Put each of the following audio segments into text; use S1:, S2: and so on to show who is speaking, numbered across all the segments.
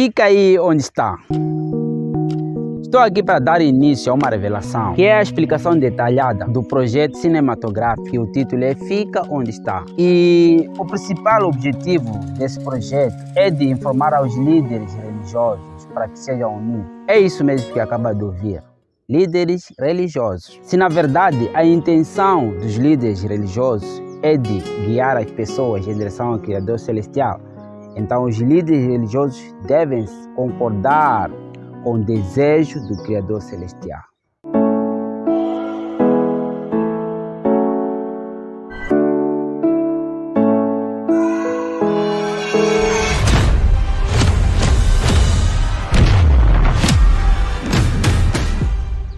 S1: Fica aí onde está. Estou aqui para dar início a uma revelação, que é a explicação detalhada do projeto cinematográfico, e o título é Fica Onde Está. E o principal objetivo desse projeto é de informar aos líderes religiosos para que sejam unidos. É isso mesmo que acaba de ouvir. Líderes religiosos. Se na verdade a intenção dos líderes religiosos é de guiar as pessoas em direção ao Criador Celestial, então os líderes religiosos devem concordar com o desejo do Criador Celestial.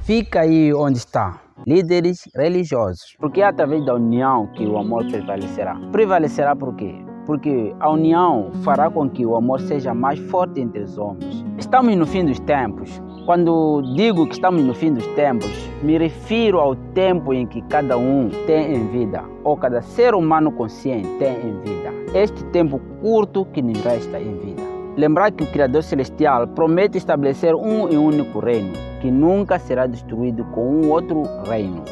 S1: Fica aí onde está. Líderes religiosos. Porque é através da união que o amor prevalecerá. Prevalecerá por quê? Porque a união fará com que o amor seja mais forte entre os homens. Estamos no fim dos tempos. Quando digo que estamos no fim dos tempos, me refiro ao tempo em que cada um tem em vida, ou cada ser humano consciente tem em vida. Este tempo curto que nos resta em vida. Lembrar que o Criador Celestial promete estabelecer um e único reino, que nunca será destruído com um outro reino.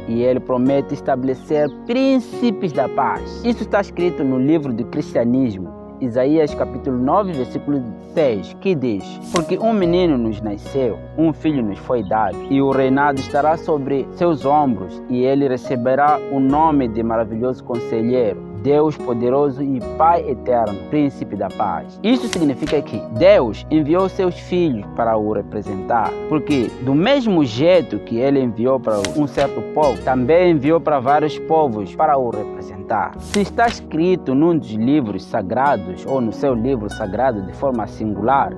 S1: E ele promete estabelecer príncipes da paz. Isso está escrito no livro do cristianismo, Isaías capítulo 9, versículo 6, que diz: porque um menino nos nasceu, um filho nos foi dado, e o reinado estará sobre seus ombros, e ele receberá o nome de maravilhoso conselheiro, Deus poderoso e Pai eterno, príncipe da paz. Isso significa que Deus enviou seus filhos para o representar, porque do mesmo jeito que ele enviou para um certo povo, também enviou para vários povos para o representar. Se está escrito num dos livros sagrados ou no seu livro sagrado de forma singular,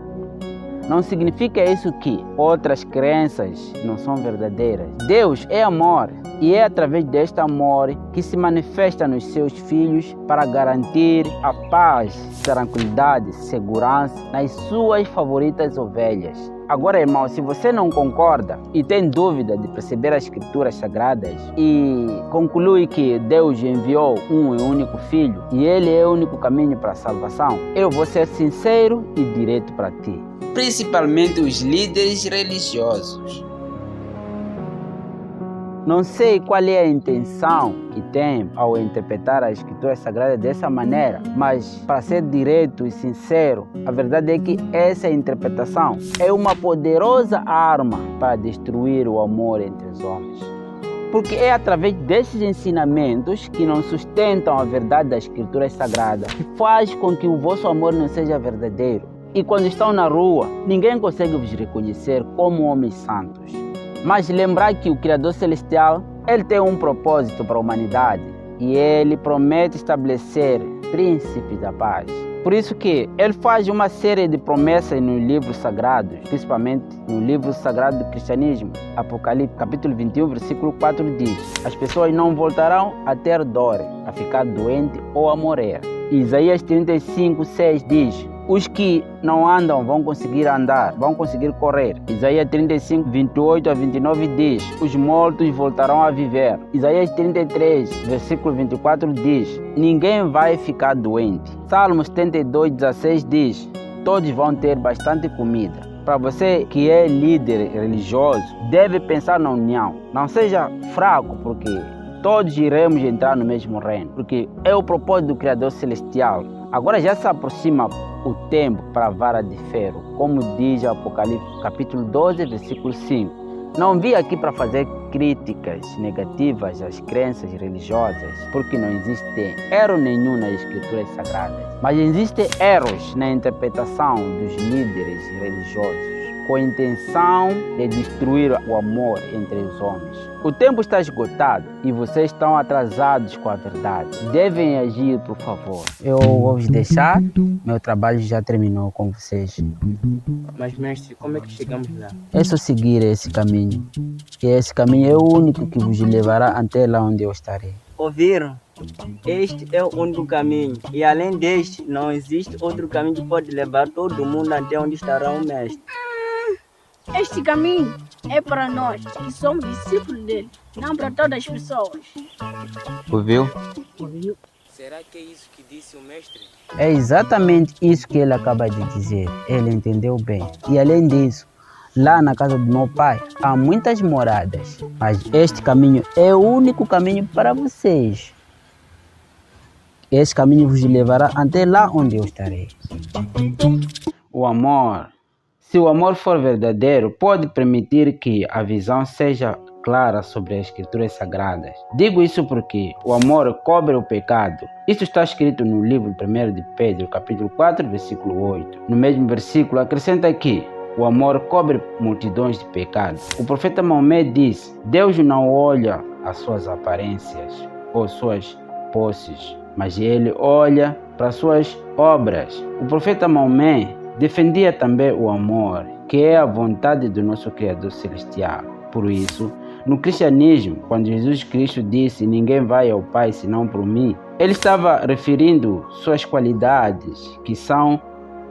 S1: não significa isso que outras crenças não são verdadeiras. Deus é amor e é através deste amor que se manifesta nos seus filhos para garantir a paz, tranquilidade, segurança nas suas favoritas ovelhas. Agora, irmão, se você não concorda e tem dúvida de perceber as escrituras sagradas e conclui que Deus enviou um e único filho e ele é o único caminho para a salvação, eu vou ser sincero e direto para ti. Principalmente os líderes religiosos. Não sei qual é a intenção que tem ao interpretar a Escritura Sagrada dessa maneira, mas para ser direto e sincero, a verdade é que essa interpretação é uma poderosa arma para destruir o amor entre os homens. Porque é através desses ensinamentos que não sustentam a verdade das Escrituras Sagradas que faz com que o vosso amor não seja verdadeiro. E quando estão na rua, ninguém consegue vos reconhecer como homens santos. Mas lembrar que o Criador Celestial, ele tem um propósito para a humanidade e ele promete estabelecer príncipes da paz. Por isso que ele faz uma série de promessas nos livros sagrados, principalmente no livro sagrado do cristianismo, Apocalipse, capítulo 21, versículo 4 diz: as pessoas não voltarão a ter dor, a ficar doente ou a morrer. Isaías 35, 6 diz: os que não andam vão conseguir andar, vão conseguir correr. Isaías 35, 28 a 29 diz: os mortos voltarão a viver. Isaías 33, versículo 24 diz: ninguém vai ficar doente. Salmos 32, 16 diz: todos vão ter bastante comida. Para você que é líder religioso, deve pensar na união. Não seja fraco, porque todos iremos entrar no mesmo reino, porque é o propósito do Criador Celestial. Agora já se aproxima o tempo para a vara de ferro, como diz Apocalipse capítulo 12, versículo 5. Não vim aqui para fazer críticas negativas às crenças religiosas, porque não existe erro nenhum nas escrituras sagradas, mas existem erros na interpretação dos líderes religiosos, com a intenção de destruir o amor entre os homens. O tempo está esgotado e vocês estão atrasados com a verdade. Devem agir, por favor. Eu vou vos deixar. Meu trabalho já terminou com vocês.
S2: Mas, mestre, como é que chegamos lá?
S1: É só seguir esse caminho. E esse caminho é o único que vos levará até lá onde eu estarei.
S2: Ouviram? Este é o único caminho. E além deste, não existe outro caminho que pode levar todo mundo até onde estará o mestre.
S3: Este caminho é para nós, que somos discípulos dele, não para todas as pessoas.
S4: Ouviu? Será que é isso que disse o mestre?
S1: É exatamente isso que ele acaba de dizer. Ele entendeu bem. E além disso, lá na casa do meu pai há muitas moradas, mas este caminho é o único caminho para vocês. Esse caminho vos levará até lá onde eu estarei. O amor. Se o amor for verdadeiro, pode permitir que a visão seja clara sobre as escrituras sagradas. Digo isso porque o amor cobre o pecado. Isso está escrito no livro 1 de Pedro, capítulo 4, versículo 8. No mesmo versículo, acrescenta que o amor cobre multidões de pecados. O profeta Maomé diz: Deus não olha as suas aparências ou suas posses, mas ele olha para suas obras. O profeta Maomé defendia também o amor, que é a vontade do nosso Criador Celestial. Por isso, no cristianismo, quando Jesus Cristo disse: Ninguém vai ao Pai senão por mim, ele estava referindo suas qualidades, que são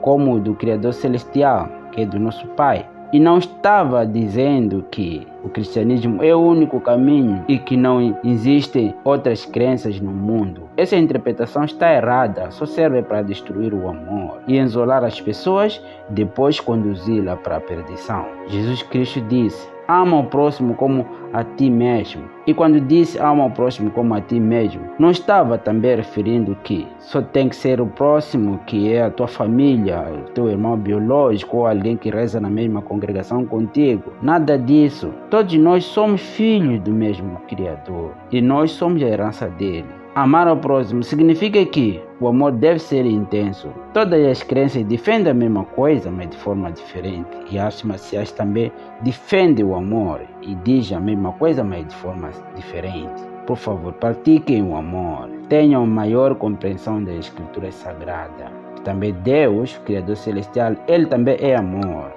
S1: como o do Criador Celestial, que é do nosso Pai. E não estava dizendo que o cristianismo é o único caminho e que não existem outras crenças no mundo. Essa interpretação está errada, só serve para destruir o amor e isolar as pessoas, depois conduzi-la para a perdição. Jesus Cristo disse: ama o próximo como a ti mesmo. E quando disse ama o próximo como a ti mesmo, não estava também referindo que só tem que ser o próximo, que é a tua família, o teu irmão biológico ou alguém que reza na mesma congregação contigo. Nada disso. Todos nós somos filhos do mesmo Criador e nós somos a herança dele. Amar ao próximo significa que o amor deve ser intenso. Todas as crenças defendem a mesma coisa, mas de forma diferente. E as artes marciais também defendem o amor e dizem a mesma coisa, mas de forma diferente. Por favor, pratiquem o amor. Tenham maior compreensão das escrituras sagradas. Também Deus, o Criador Celestial, Ele também é amor.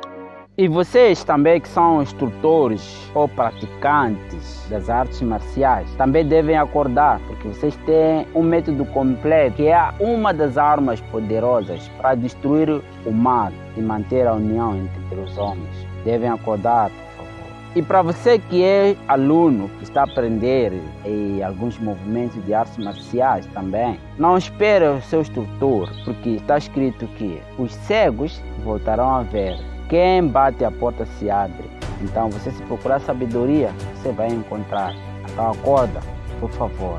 S1: E vocês também que são instrutores ou praticantes das artes marciais também devem acordar, porque vocês têm um método completo que é uma das armas poderosas para destruir o mal e manter a união entre os homens. Devem acordar, por favor. E para você que é aluno, que está a aprender em alguns movimentos de artes marciais também, não espere o seu instrutor, porque está escrito que os cegos voltarão a ver. Quem bate a porta se abre. Então, você se procurar sabedoria, você vai encontrar. Então, acorda, por favor.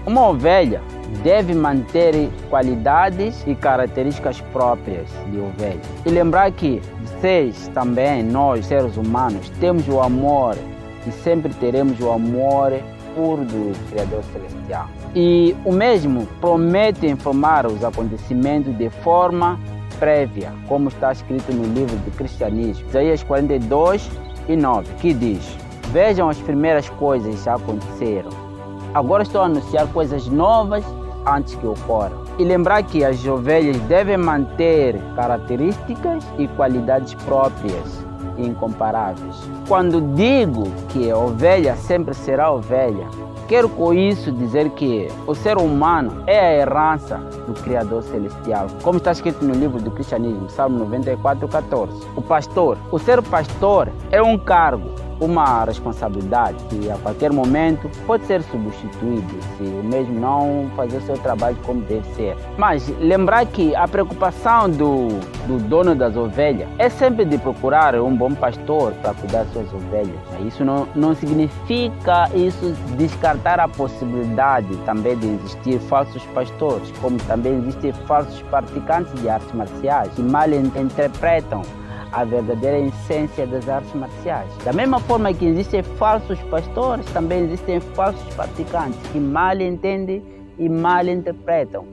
S1: Uma ovelha deve manter qualidades e características próprias de ovelha. E lembrar que vocês também, nós, seres humanos, temos o amor e sempre teremos o amor puro do Criador Celestial. E o mesmo promete informar os acontecimentos de forma prévia, como está escrito no livro do Cristianismo, Isaías 42:9, que diz: Vejam, as primeiras coisas já aconteceram. Agora estou a anunciar coisas novas antes que ocorram. E lembrar que as ovelhas devem manter características e qualidades próprias e incomparáveis. Quando digo que a ovelha sempre será ovelha, quero com isso dizer que o ser humano é a herança do Criador Celestial, como está escrito no livro do Cristianismo, Salmo 94:14. O ser pastor é um cargo, uma responsabilidade que a qualquer momento pode ser substituído se o mesmo não fazer o seu trabalho como deve ser. Mas lembrar que a preocupação do dono das ovelhas é sempre de procurar um bom pastor para cuidar das suas ovelhas. Isso não significa isso descartar a possibilidade também de existir falsos pastores, como também existem falsos praticantes de artes marciais que mal interpretam a verdadeira essência das artes marciais. Da mesma forma que existem falsos pastores, também existem falsos praticantes que mal entendem e mal interpretam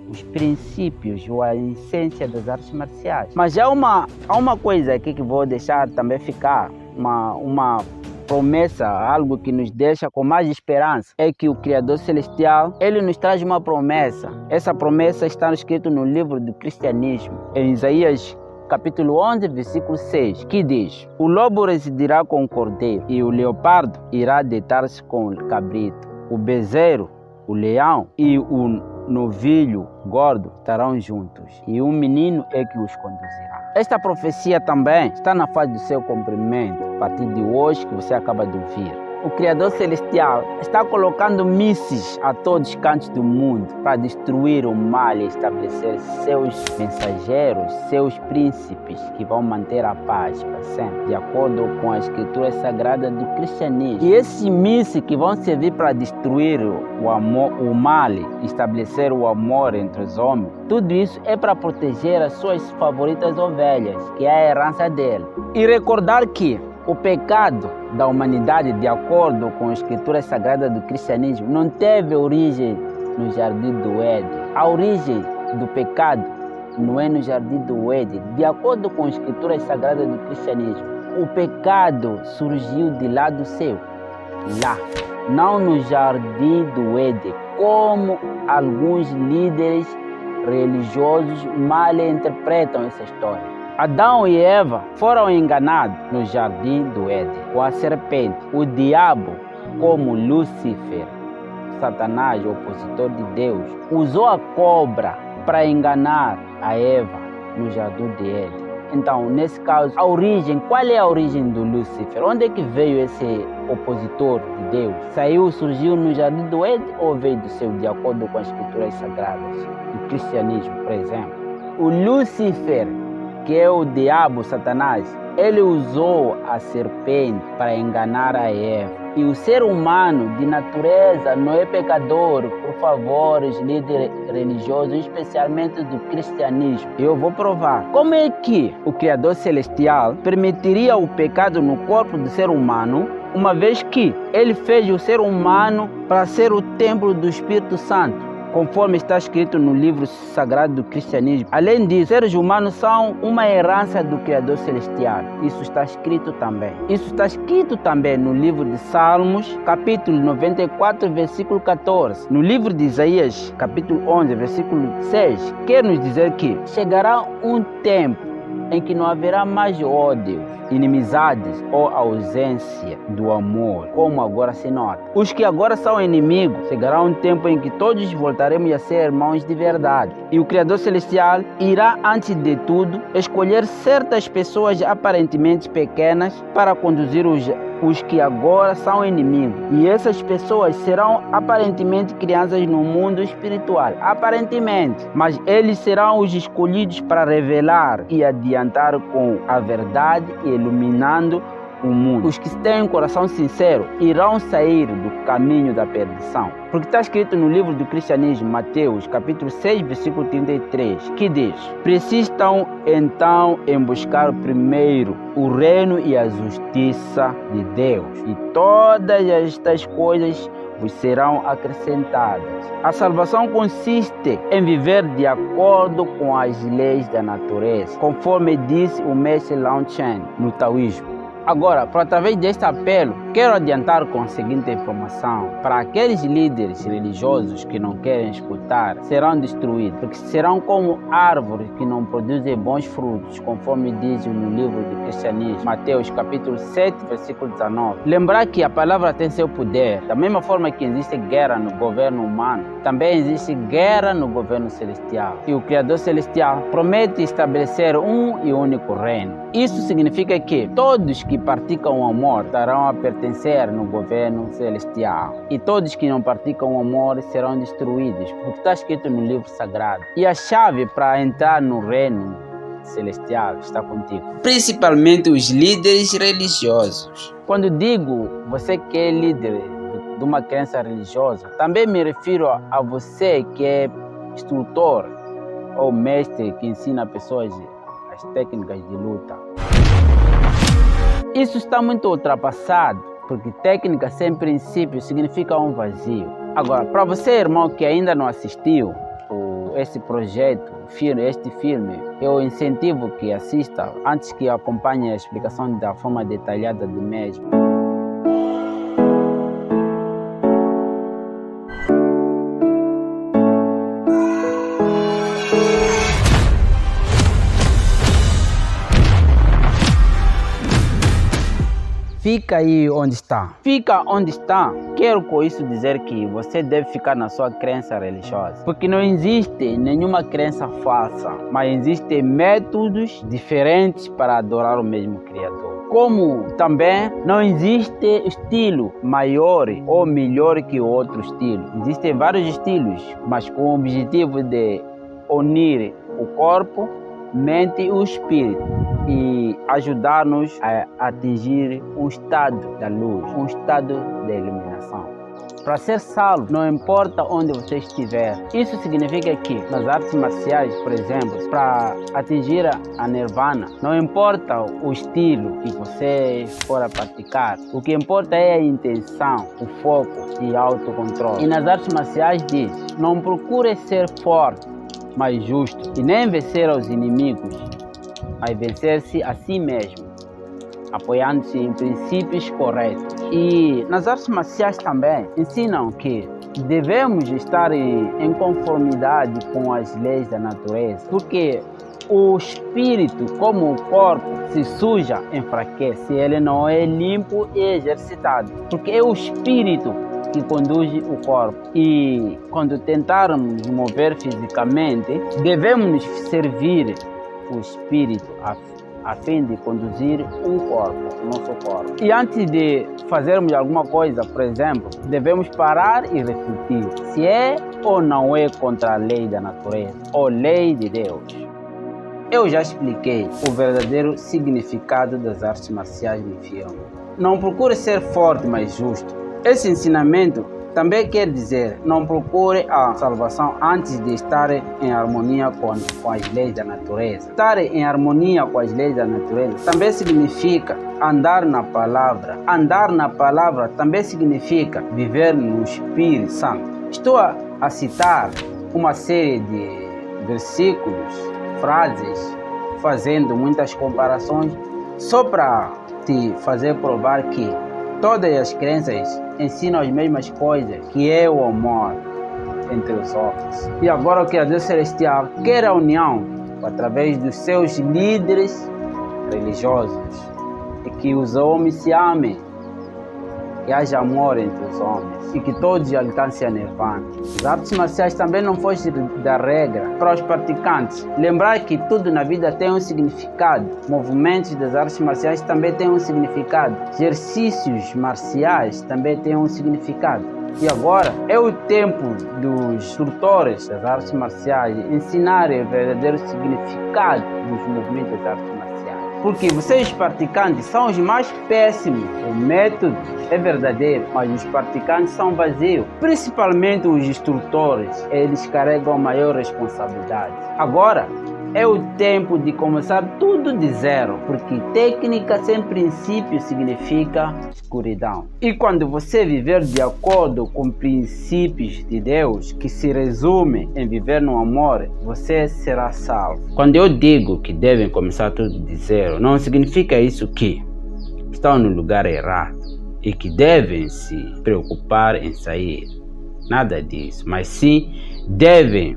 S1: os princípios ou a essência das artes marciais. Mas há uma coisa aqui que vou deixar também ficar, uma promessa, algo que nos deixa com mais esperança, é que o Criador Celestial, Ele nos traz uma promessa. Essa promessa está escrita no livro do Cristianismo, em Isaías capítulo 11, versículo 6, que diz: O lobo residirá com o cordeiro, e o leopardo irá deitar-se com o cabrito. O bezerro, o leão e o novilho gordo estarão juntos, e um menino é que os conduzirá. Esta profecia também está na fase do seu cumprimento, a partir de hoje que você acaba de ouvir. o Criador Celestial está colocando mísseis a todos os cantos do mundo para destruir o mal e estabelecer seus mensageiros, seus príncipes que vão manter a paz para sempre, de acordo com as escrituras sagradas do cristianismo. E esses mísseis que vão servir para destruir o amor, o mal e estabelecer o amor entre os homens, tudo isso é para proteger as suas favoritas ovelhas, que é a herança dele. E recordar que o pecado da humanidade, de acordo com as escrituras sagradas do cristianismo, não teve origem no jardim do Éden. A origem do pecado não é no jardim do Éden. De acordo com as escrituras sagradas do cristianismo, o pecado surgiu de lá do céu, lá, não no jardim do Éden, como alguns líderes religiosos mal interpretam essa história. Adão e Eva foram enganados no jardim do Éden com a serpente. O diabo, como Lúcifer, Satanás, opositor de Deus, usou a cobra para enganar a Eva no jardim de Éden. Então, nesse caso, qual é a origem do Lúcifer? Onde é que veio esse opositor de Deus? Surgiu no jardim do Éden ou veio do céu, de acordo com as escrituras sagradas do cristianismo, por exemplo? O Lúcifer, que é o diabo, Satanás, ele usou a serpente para enganar a Eva. E o ser humano de natureza não é pecador. Por favor, os líderes religiosos, especialmente do cristianismo, eu vou provar. Como é que o Criador Celestial permitiria o pecado no corpo do ser humano, uma vez que ele fez o ser humano para ser o templo do Espírito Santo, conforme está escrito no livro sagrado do cristianismo? Além disso, seres humanos são uma herança do Criador Celestial. Isso está escrito também. Isso está escrito também no livro de Salmos, capítulo 94, versículo 14. No livro de Isaías, capítulo 11, versículo 6, quer nos dizer que chegará um tempo em que não haverá mais ódio, inimizades ou ausência do amor, como agora se nota. Os que agora são inimigos, chegará um tempo em que todos voltaremos a ser irmãos de verdade. E o Criador Celestial irá, antes de tudo, escolher certas pessoas aparentemente pequenas para conduzir os que agora são inimigos. E essas pessoas serão aparentemente crianças no mundo espiritual. Aparentemente. Mas eles serão os escolhidos para revelar e adiantar com a verdade e iluminando o mundo. Os que têm um coração sincero irão sair do caminho da perdição. Porque está escrito no livro do cristianismo, Mateus, capítulo 6, versículo 33, que diz: precisam então em buscar primeiro o reino e a justiça de Deus, e todas estas coisas vos serão acrescentadas. A salvação consiste em viver de acordo com as leis da natureza, conforme disse o mestre Lao Tse no taoísmo. Agora, através deste apelo, quero adiantar com a seguinte informação: para aqueles líderes religiosos que não querem escutar, serão destruídos, porque serão como árvores que não produzem bons frutos, conforme diz no livro do cristianismo, Mateus capítulo 7, versículo 19. Lembrar que a palavra tem seu poder. Da mesma forma que existe guerra no governo humano, também existe guerra no governo celestial. E o Criador Celestial promete estabelecer um e único reino. Isso significa que todos que praticam o amor estarão a pertencer no governo celestial. E todos que não praticam o amor serão destruídos, porque está escrito no livro sagrado. E a chave para entrar no reino celestial está contigo. Principalmente os líderes religiosos. Quando digo você que é líder de uma crença religiosa, também me refiro a você que é instrutor ou mestre que ensina pessoas as técnicas de luta. Isso está muito ultrapassado, porque técnica sem princípio significa um vazio. Agora, para você, irmão, que ainda não assistiu esse projeto, este filme, eu incentivo que assista antes que acompanhe a explicação da forma detalhada do mesmo. fica aí onde está. Fica onde está. Quero com isso dizer que você deve ficar na sua crença religiosa. Porque não existe nenhuma crença falsa, mas existem métodos diferentes para adorar o mesmo Criador. Como também não existe estilo maior ou melhor que o outro estilo. Existem vários estilos, mas com o objetivo de unir o corpo, mente e o espírito e ajudar-nos a atingir um estado da luz, um estado da iluminação. Para ser salvo, não importa onde você estiver. Isso significa que nas artes marciais, por exemplo, para atingir a nirvana, não importa o estilo que você for a praticar. O que importa é a intenção, o foco e autocontrole. E nas artes marciais diz, não procure ser forte, mas justo. E nem vencer aos inimigos, mas vencer-se a si mesmo, apoiando-se em princípios corretos. E nas artes marciais também ensinam que devemos estar em conformidade com as leis da natureza, porque o espírito, como o corpo, se suja, enfraquece, ele não é limpo e exercitado, porque é o espírito que conduz o corpo. E quando tentarmos nos mover fisicamente, devemos servir o espírito a fim de conduzir o nosso corpo. E antes de fazermos alguma coisa, por exemplo, devemos parar e refletir se é ou não é contra a lei da natureza ou lei de Deus. Eu já expliquei o verdadeiro significado das artes marciais no filme. Não procure ser forte, mas justo. Esse ensinamento também quer dizer, não procure a salvação antes de estar em harmonia com as leis da natureza. Estar em harmonia com as leis da natureza também significa andar na palavra. Andar na palavra também significa viver no Espírito Santo. Estou a citar uma série de versículos, frases, fazendo muitas comparações, só para te fazer provar que todas as crenças ensinam as mesmas coisas, que é o amor entre os homens. E agora o Criador Celestial quer a união através dos seus líderes religiosos e que os homens se amem, que haja amor entre os homens e que todos alcancem a nirvana. As artes marciais também não fogem da regra para os praticantes. Lembrar que tudo na vida tem um significado. Movimentos das artes marciais também têm um significado. Exercícios marciais também têm um significado. E agora é o tempo dos instrutores das artes marciais ensinarem o verdadeiro significado dos movimentos das artes marciais. Porque vocês praticantes são os mais péssimos. O método é verdadeiro, mas os praticantes são vazios. Principalmente os instrutores, eles carregam a maior responsabilidade. Agora é o tempo de começar tudo de zero, porque técnica sem princípio significa escuridão. E quando você viver de acordo com princípios de Deus, que se resume em viver no amor, você será salvo. Quando eu digo que devem começar tudo de zero, não significa isso que estão no lugar errado e que devem se preocupar em sair. Nada disso, mas sim devem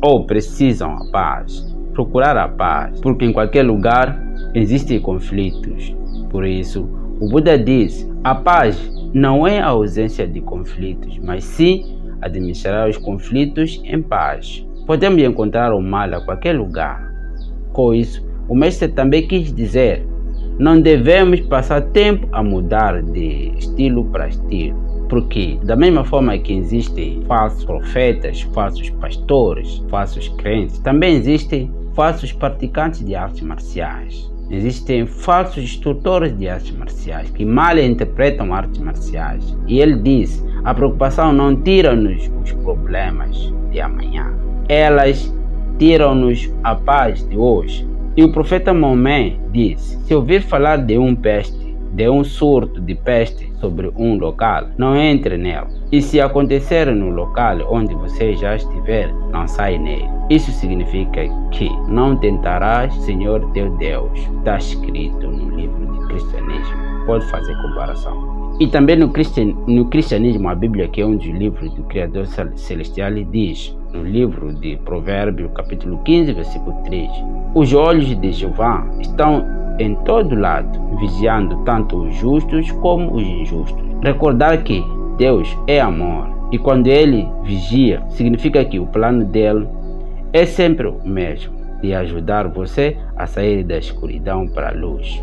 S1: ou precisam a paz. Procurar a paz, porque em qualquer lugar existem conflitos. Por isso, o Buda diz, a paz não é a ausência de conflitos, mas sim administrar os conflitos em paz. Podemos encontrar o mal a qualquer lugar. Com isso, o mestre também quis dizer, não devemos passar tempo a mudar de estilo para estilo. Porque da mesma forma que existem falsos profetas, falsos pastores, falsos crentes, também existem falsos praticantes de artes marciais. Existem falsos instrutores de artes marciais que mal interpretam artes marciais. E ele diz, a preocupação não tira-nos os problemas de amanhã. Elas tiram-nos a paz de hoje. E o profeta Maomé diz, se ouvir falar de um surto de peste sobre um local, não entre nele. E se acontecer no local onde você já estiver, não sai nele. Isso significa que não tentarás Senhor teu Deus. Está escrito no livro de cristianismo. Pode fazer comparação. E também no cristianismo, a Bíblia, que é um dos livros do Criador Celestial, diz, no livro de Provérbios, capítulo 15, versículo 3, os olhos de Jeová estão em todo lado, vigiando tanto os justos como os injustos. Recordar que Deus é amor e quando Ele vigia, significa que o plano dele é sempre o mesmo, de ajudar você a sair da escuridão para a luz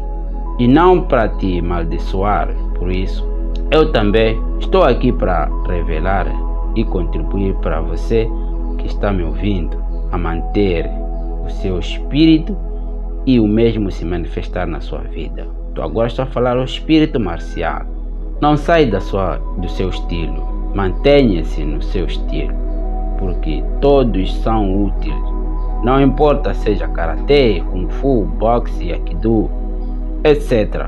S1: e não para te amaldiçoar. Por isso, eu também estou aqui para revelar e contribuir para você que está me ouvindo a manter o seu espírito e o mesmo se manifestar na sua vida. Então agora estou a falar o espírito marcial. Não sai do seu estilo, mantenha-se no seu estilo, porque todos são úteis. Não importa seja karatê, kung fu, boxe, aikido, etc.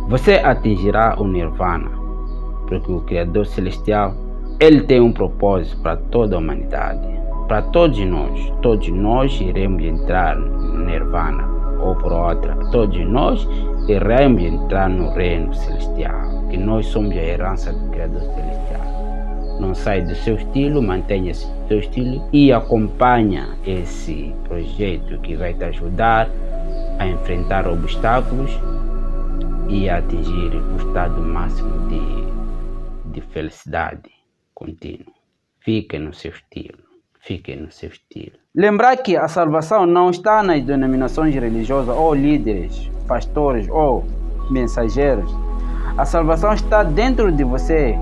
S1: Você atingirá o nirvana, porque o Criador Celestial, Ele tem um propósito para toda a humanidade, para todos nós iremos entrar no nirvana, ou por outra, todos nós iremos entrar no reino celestial, que nós somos a herança do Criador Celestial. Não sai do seu estilo, mantenha-se no seu estilo e acompanha esse projeto que vai te ajudar a enfrentar obstáculos e a atingir o estado máximo de felicidade contínua. Fique no seu estilo. Fique no seu estilo. Lembrar que a salvação não está nas denominações religiosas ou líderes, pastores ou mensageiros. A salvação está dentro de você,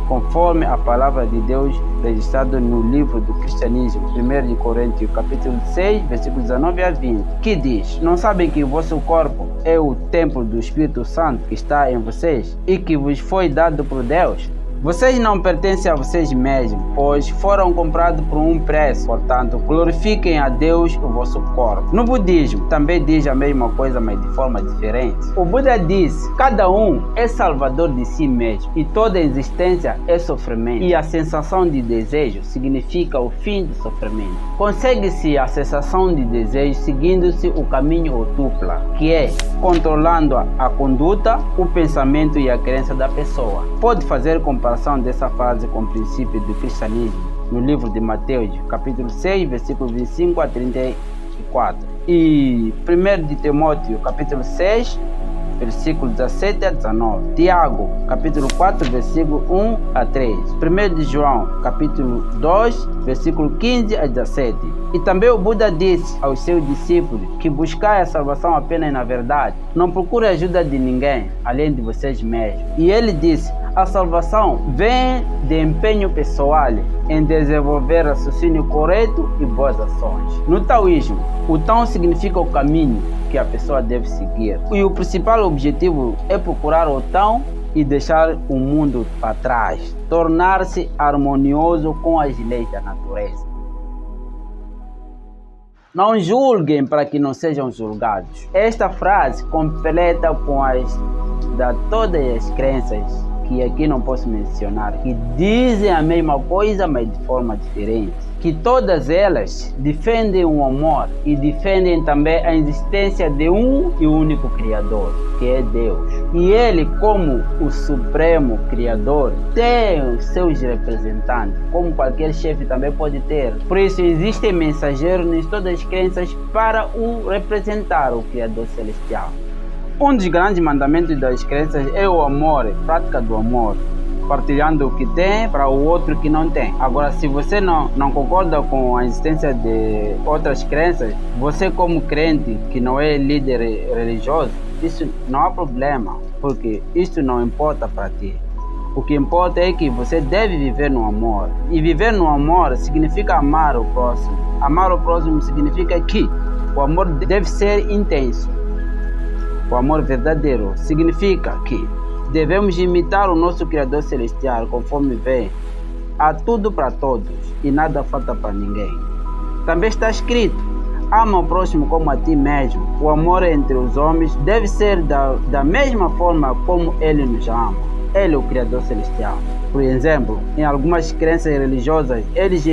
S1: conforme a palavra de Deus registrada no livro do cristianismo, 1 Coríntios, capítulo 6, versículos 19 a 20, que diz: não sabem que o vosso corpo é o templo do Espírito Santo que está em vocês e que vos foi dado por Deus? Vocês não pertencem a vocês mesmos, pois foram comprados por um preço. Portanto, glorifiquem a Deus o vosso corpo. No budismo também diz a mesma coisa, mas de forma diferente. O Buda diz: cada um é salvador de si mesmo e toda existência é sofrimento. E a sensação de desejo significa o fim do sofrimento. Consegue-se a cessação de desejo seguindo-se o caminho octupla, que é controlando a conduta, o pensamento e a crença da pessoa. Pode fazer comparação dessa frase com o princípio do cristianismo no livro de Mateus, capítulo 6, versículos 25 a 34, e 1 de Timóteo, capítulo 6, versículos 17 a 19, Tiago, capítulo 4, versículo 1 a 3, 1 de João, capítulo 2, versículo 15 a 17. E também o Buda disse aos seus discípulos que buscar a salvação apenas na verdade. Não procure a ajuda de ninguém, além de vocês mesmos. E ele disse: a salvação vem de empenho pessoal em desenvolver raciocínio correto e boas ações. No taoísmo, o Tao significa o caminho que a pessoa deve seguir. E o principal objetivo é procurar o Tao e deixar o mundo para trás, tornar-se harmonioso com as leis da natureza. Não julguem para que não sejam julgados. Esta frase completa com todas as crenças que aqui não posso mencionar, que dizem a mesma coisa, mas de forma diferente. Que todas elas defendem o amor e defendem também a existência de um e único Criador, que é Deus. E Ele, como o Supremo Criador, tem os seus representantes, como qualquer chefe também pode ter. Por isso existem mensageiros em todas as crenças para o representar o Criador Celestial. Um dos grandes mandamentos das crenças é o amor, a prática do amor, partilhando o que tem para o outro que não tem. Agora, se você não concorda com a existência de outras crenças, você como crente que não é líder religioso, isso não há problema, porque isso não importa para ti. O que importa é que você deve viver no amor. E viver no amor significa amar o próximo. Amar o próximo significa que o amor deve ser intenso. O amor verdadeiro significa que devemos imitar o nosso Criador Celestial conforme vem. Há tudo para todos e nada falta para ninguém. Também está escrito: ama o próximo como a ti mesmo. O amor entre os homens deve ser da mesma forma como Ele nos ama. Ele é o Criador Celestial. Por exemplo, em algumas crenças religiosas, eles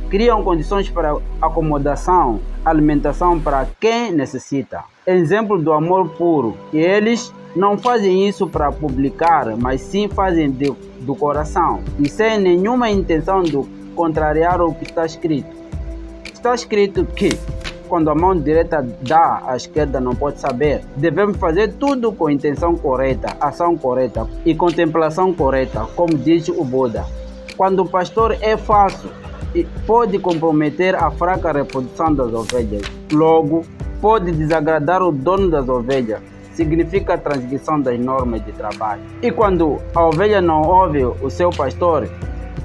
S1: criam condições para acomodação, alimentação para quem necessita. Exemplo do amor puro. E eles não fazem isso para publicar, mas sim fazem do coração e sem nenhuma intenção de contrariar o que está escrito. Está escrito que quando a mão direita dá, a esquerda não pode saber. Devemos fazer tudo com intenção correta, ação correta e contemplação correta, como diz o Buda. Quando o pastor é falso, pode comprometer a fraca reprodução das ovelhas. Logo, pode desagradar o dono das ovelhas. Significa a transgressão das normas de trabalho. E quando a ovelha não ouve o seu pastor,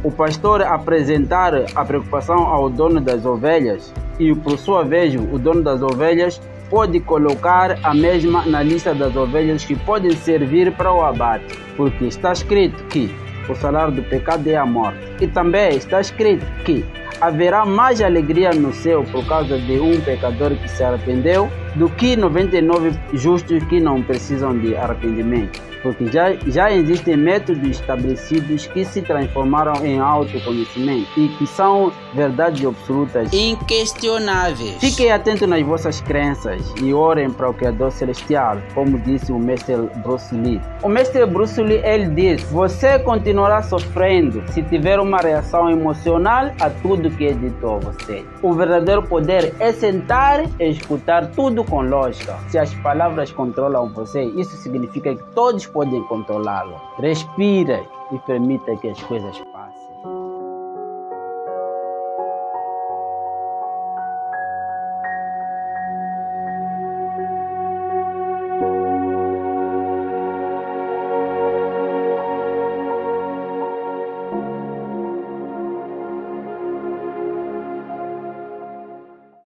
S1: o pastor apresentar a preocupação ao dono das ovelhas e, por sua vez, o dono das ovelhas pode colocar a mesma na lista das ovelhas que podem servir para o abate, porque está escrito que o salário do pecado é a morte. E também está escrito que haverá mais alegria no céu por causa de um pecador que se arrependeu do que 99 justos que não precisam de arrependimento. Porque já existem métodos estabelecidos que se transformaram em autoconhecimento e que são verdades absolutas
S5: inquestionáveis.
S1: Fiquem atentos nas vossas crenças e orem para o Criador Celestial, como disse o mestre Bruce Lee. O mestre Bruce Lee, ele diz: você continuará sofrendo se tiver uma reação emocional a tudo que é dito a você. O verdadeiro poder é sentar e escutar tudo com lógica. Se as palavras controlam você, isso significa que todos podem controlá-lo. Respire e permita que as coisas passem.